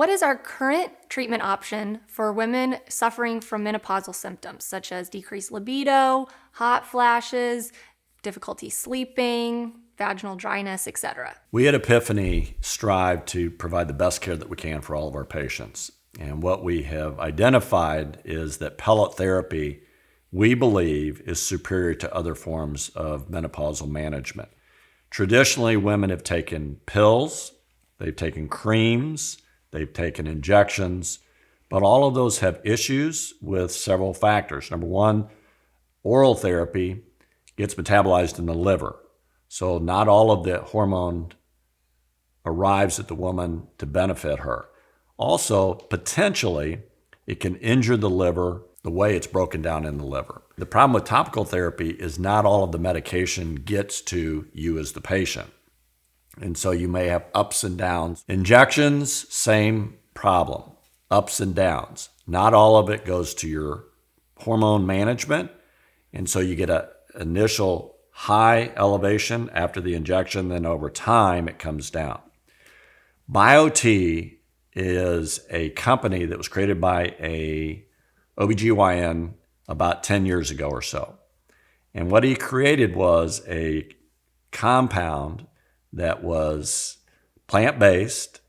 What is our current treatment option for women suffering from menopausal symptoms such as decreased libido, hot flashes, difficulty sleeping, vaginal dryness, etc.? We at Epiphany strive to provide the best care that we can for all of our patients. And what we have identified is that pellet therapy, we believe, is superior to other forms of menopausal management. Traditionally, women have taken pills, they've taken creams, they've taken injections, but all of those have issues with several factors. Number one, oral therapy gets metabolized in the liver. So not all of the hormone arrives at the woman to benefit her. Also, potentially, it can injure the liver the way it's broken down in the liver. The problem with topical therapy is not all of the medication gets to you as the patient. And so you may have ups and downs. Injections, same problem, ups and downs. Not all of it goes to your hormone management. And so you get an initial high elevation after the injection, then over time it comes down. Biote is a company that was created by a OBGYN about 10 years ago or so. And what he created was a compound that was plant-based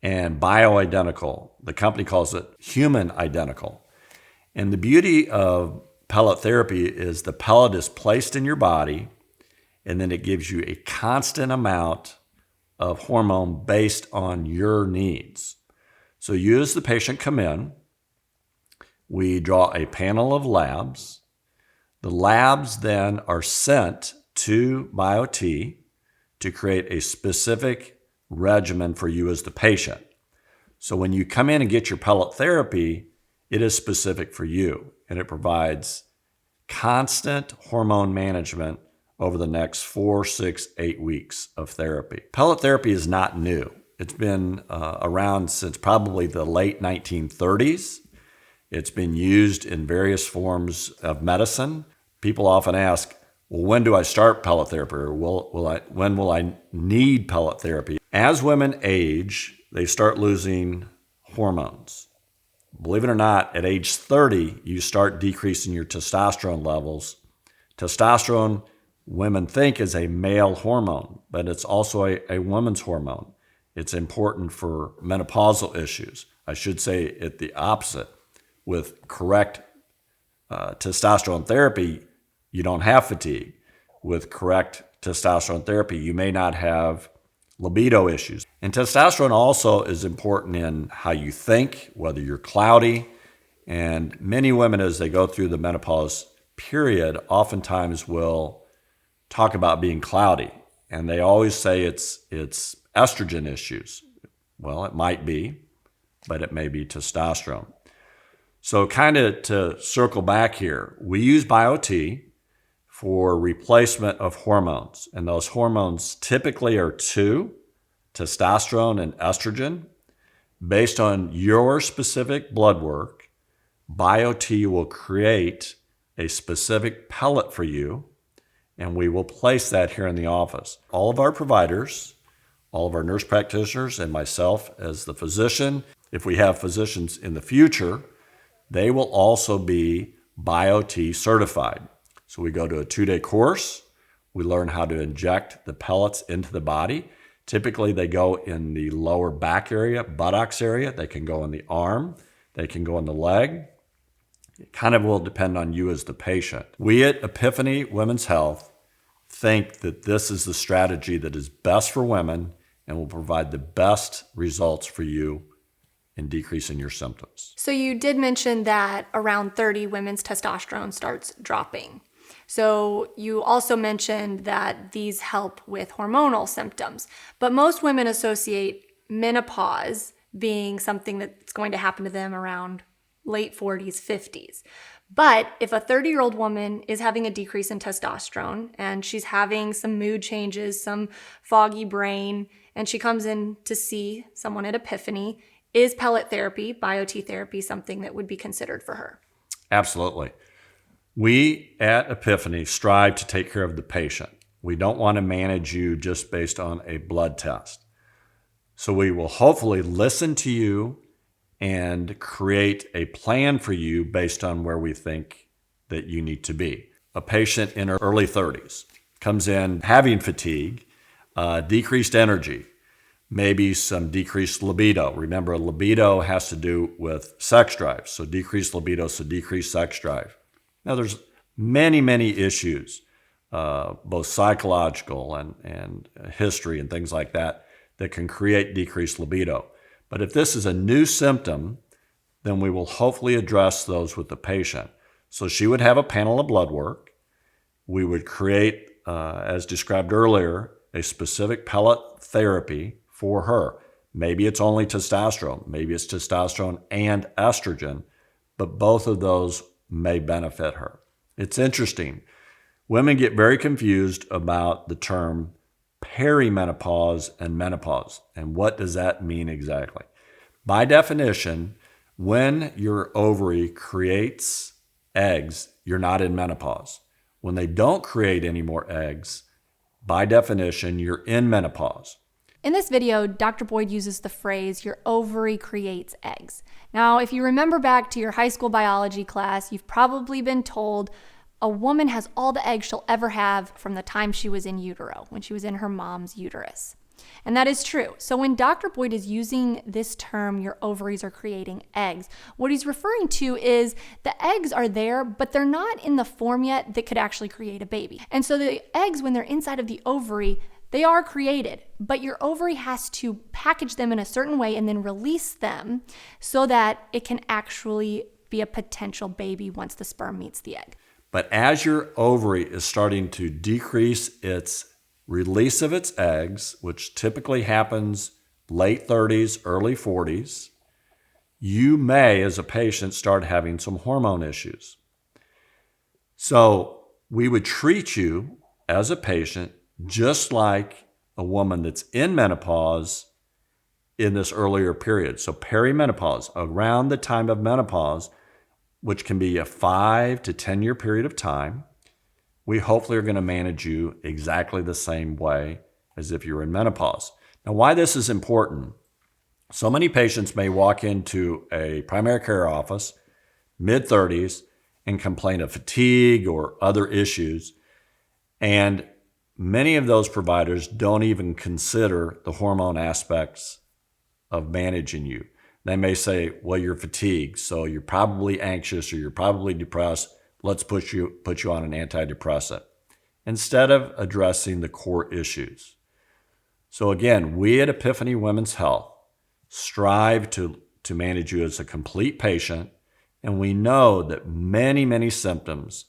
and bioidentical. The company calls it human identical. And the beauty of pellet therapy is the pellet is placed in your body, and then it gives you a constant amount of hormone based on your needs. So you as the patient come in, we draw a panel of labs. The labs then are sent to Biote to create a specific regimen for you as the patient. So when you come in and get your pellet therapy, it is specific for you, and it provides constant hormone management over the next 4, 6, 8 weeks of therapy. Pellet therapy is not new. It's been around since probably the late 1930s. It's been used in various forms of medicine. People often ask, well, when do I start pellet therapy? Or when will I need pellet therapy? As women age, they start losing hormones. Believe it or not, at age 30, you start decreasing your testosterone levels. Testosterone, women think, is a male hormone, but it's also a woman's hormone. It's important for menopausal issues. I should say it the opposite. With correct testosterone therapy, you don't have fatigue. With correct testosterone therapy, you may not have libido issues. And testosterone also is important in how you think, whether you're cloudy. And many women, as they go through the menopause period, oftentimes will talk about being cloudy. And they always say it's estrogen issues. Well, it might be, but it may be testosterone. So kind of to circle back here, we use Biote for replacement of hormones. And those hormones typically are two, testosterone and estrogen. Based on your specific blood work, Biote will create a specific pellet for you, and we will place that here in the office. All of our providers, all of our nurse practitioners, and myself as the physician, if we have physicians in the future, they will also be Biote certified. So we go to a 2-day course. We learn how to inject the pellets into the body. Typically, they go in the lower back area, buttocks area. They can go in the arm. They can go in the leg. It kind of will depend on you as the patient. We at Epiphany Women's Health think that this is the strategy that is best for women and will provide the best results for you in decreasing your symptoms. So you did mention that around 30, women's testosterone starts dropping. So you also mentioned that these help with hormonal symptoms, but most women associate menopause being something that's going to happen to them around late 40s, 50s. But if a 30-year-old woman is having a decrease in testosterone and she's having some mood changes, some foggy brain, and she comes in to see someone at Epiphany, is pellet therapy, Biote therapy, something that would be considered for her? Absolutely. We at Epiphany strive to take care of the patient. We don't want to manage you just based on a blood test. So we will hopefully listen to you and create a plan for you based on where we think that you need to be. A patient in her early 30s comes in having fatigue, decreased energy, maybe some decreased libido. Remember, libido has to do with sex drive. So decreased libido, so decreased sex drive. Now, there's many issues, both psychological and history and things like that, that can create decreased libido. But if this is a new symptom, then we will hopefully address those with the patient. So she would have a panel of blood work. We would create, as described earlier, a specific pellet therapy for her. Maybe it's only testosterone. Maybe it's testosterone and estrogen, but both of those may benefit her. It's interesting. Women get very confused about the term perimenopause and menopause. And what does that mean exactly? By definition, when your ovary creates eggs, you're not in menopause. When they don't create any more eggs, by definition, you're in menopause. In this video, Dr. Boyd uses the phrase, your ovary creates eggs. Now, if you remember back to your high school biology class, you've probably been told a woman has all the eggs she'll ever have from the time she was in utero, when she was in her mom's uterus. And that is true. So when Dr. Boyd is using this term, your ovaries are creating eggs, what he's referring to is the eggs are there, but they're not in the form yet that could actually create a baby. And so the eggs, when they're inside of the ovary, they are created, but your ovary has to package them in a certain way and then release them so that it can actually be a potential baby once the sperm meets the egg. But as your ovary is starting to decrease its release of its eggs, which typically happens late 30s, early 40s, you may, as a patient, start having some hormone issues. So we would treat you as a patient just like a woman that's in menopause in this earlier period. So perimenopause, around the time of menopause, which can be a 5 to 10 year period of time, we hopefully are going to manage you exactly the same way as if you're in menopause. Now, why this is important, so many patients may walk into a primary care office, mid-30s, and complain of fatigue or other issues, and many of those providers don't even consider the hormone aspects of managing you. They may say, well, you're fatigued, so you're probably anxious or you're probably depressed. Let's put you on an antidepressant, instead of addressing the core issues. So again, we at Epiphany Women's Health strive to manage you as a complete patient, and we know that many symptoms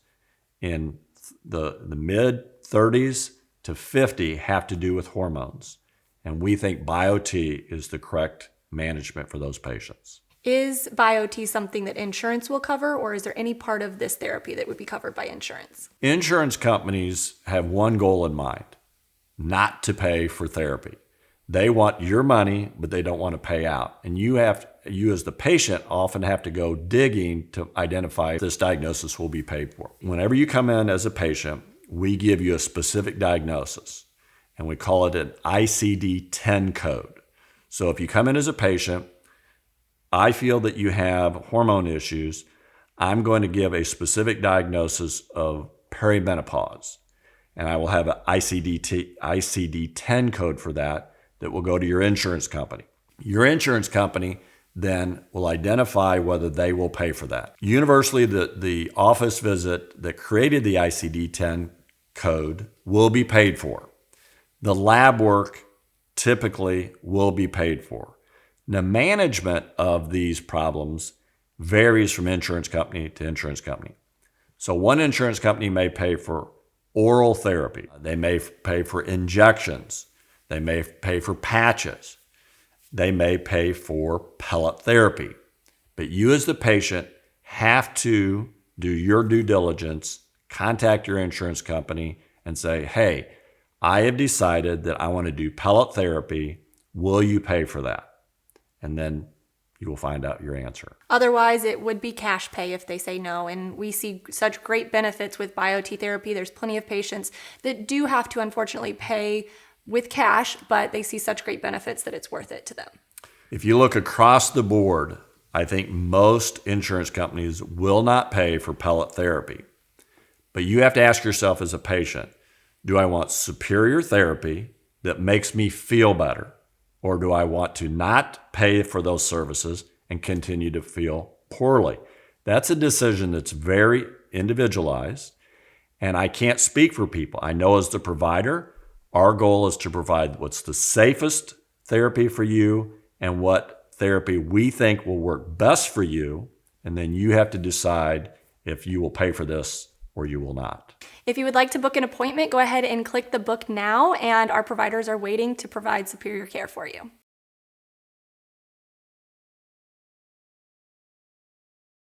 in the mid-30s to 50 have to do with hormones. And we think Biote is the correct management for those patients. Is Biote something that insurance will cover, or is there any part of this therapy that would be covered by insurance? Insurance companies have one goal in mind, not to pay for therapy. They want your money, but they don't want to pay out. And you as the patient often have to go digging to identify if this diagnosis will be paid for. Whenever you come in as a patient, we give you a specific diagnosis, and we call it an ICD-10 code. So if you come in as a patient, I feel that you have hormone issues, I'm going to give a specific diagnosis of perimenopause, and I will have an ICD-10 code for that will go to your insurance company. Your insurance company then will identify whether they will pay for that. Universally, the office visit that created the ICD-10 code will be paid for. The lab work typically will be paid for. The management of these problems varies from insurance company to insurance company. So one insurance company may pay for oral therapy. They may pay for injections. They may pay for patches. They may pay for pellet therapy. But you as the patient have to do your due diligence, contact your insurance company and say, hey, I have decided that I want to do pellet therapy. Will you pay for that? And then you will find out your answer. Otherwise, it would be cash pay if they say no. And we see such great benefits with Biote therapy. There's plenty of patients that do have to, unfortunately, pay with cash, but they see such great benefits that it's worth it to them. If you look across the board, I think most insurance companies will not pay for pellet therapy. But you have to ask yourself as a patient, do I want superior therapy that makes me feel better? Or do I want to not pay for those services and continue to feel poorly? That's a decision that's very individualized, and I can't speak for people. I know as the provider, our goal is to provide what's the safest therapy for you and what therapy we think will work best for you, and then you have to decide if you will pay for this or you will not. If you would like to book an appointment, go ahead and click the book now, and our providers are waiting to provide superior care for you.